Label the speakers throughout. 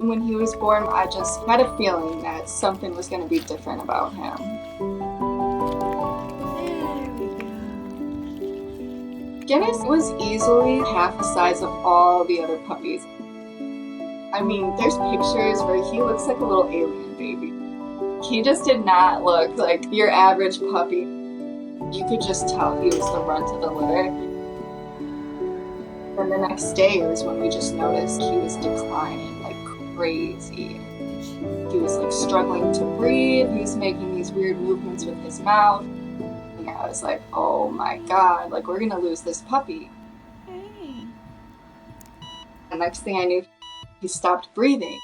Speaker 1: When he was born, I just had a feeling that something was going to be different about him. Guinness was easily half the size of all the other puppies. I mean, there's pictures where he looks like a little alien baby. He just did not look like your average puppy. You could just tell he was the runt of the litter. And the next day was when we just noticed he was declining like crazy. He was like struggling to breathe. He was making these weird movements with his mouth. And I was like, oh my God, like we're gonna lose this puppy.
Speaker 2: Hey.
Speaker 1: The next thing I knew, he stopped breathing.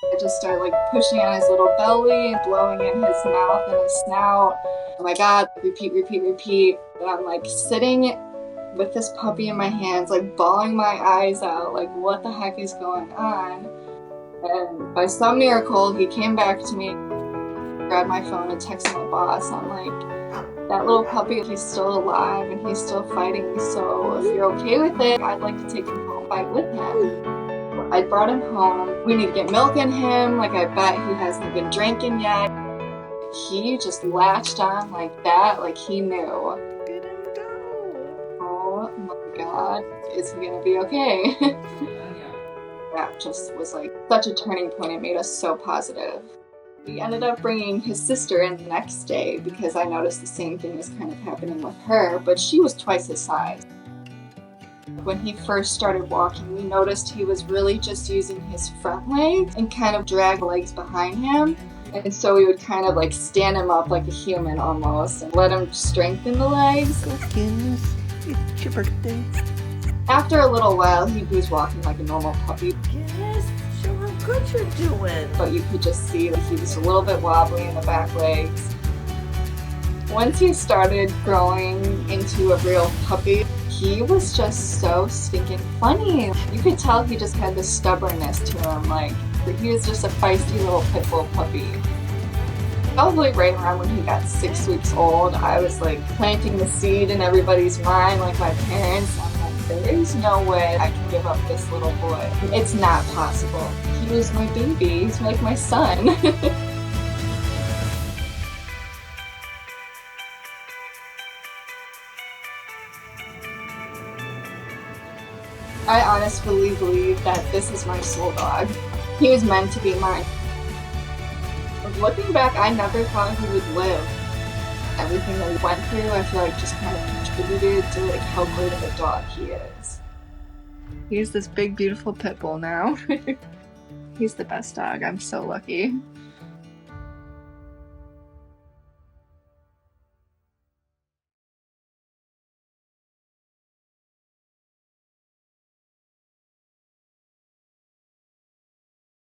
Speaker 1: I just started like pushing on his little belly and blowing in his mouth and his snout. Oh my God, repeat, repeat, repeat. And I'm like sitting with this puppy in my hands, like bawling my eyes out, like what the heck is going on? And by some miracle, he came back to me, grabbed my phone and texted my boss. I'm like, that little puppy, he's still alive and he's still fighting. So if you're okay with it, I'd like to take him home and fight with him. I brought him home. We need to get milk in him. Like I bet he hasn't been drinking yet. He just latched on like that, like he knew.
Speaker 2: Get him go.
Speaker 1: Oh my God, is he gonna be okay? That just was like such a turning point. It made us so positive. We ended up bringing his sister in the next day because I noticed the same thing was kind of happening with her, but she was twice his size. When he first started walking, we noticed he was really just using his front legs and kind of drag legs behind him. And so we would kind of like stand him up like a human almost and let him strengthen the legs.
Speaker 2: Guinness, it's your birthday.
Speaker 1: After a little while, he was walking like a normal puppy,
Speaker 2: Guinness, show how good you're doing.
Speaker 1: but you could just see that he was a little bit wobbly in the back legs. Once he started growing into a real puppy, he was just so stinking funny. You could tell he just had this stubbornness to him, like he was just a feisty little pit bull puppy. Probably right around when he got 6 weeks old, I was like planting the seed in everybody's mind, like my parents. I'm like, there is no way I can give up this little boy. It's not possible. He was my baby. He's like my son. I honestly believe that this is my soul dog. He was meant to be mine. Looking back, I never thought he would live. Everything that we went through, I feel like just kind of contributed to like how great of a dog he is. He's this big, beautiful pit bull now. He's the best dog. I'm so lucky.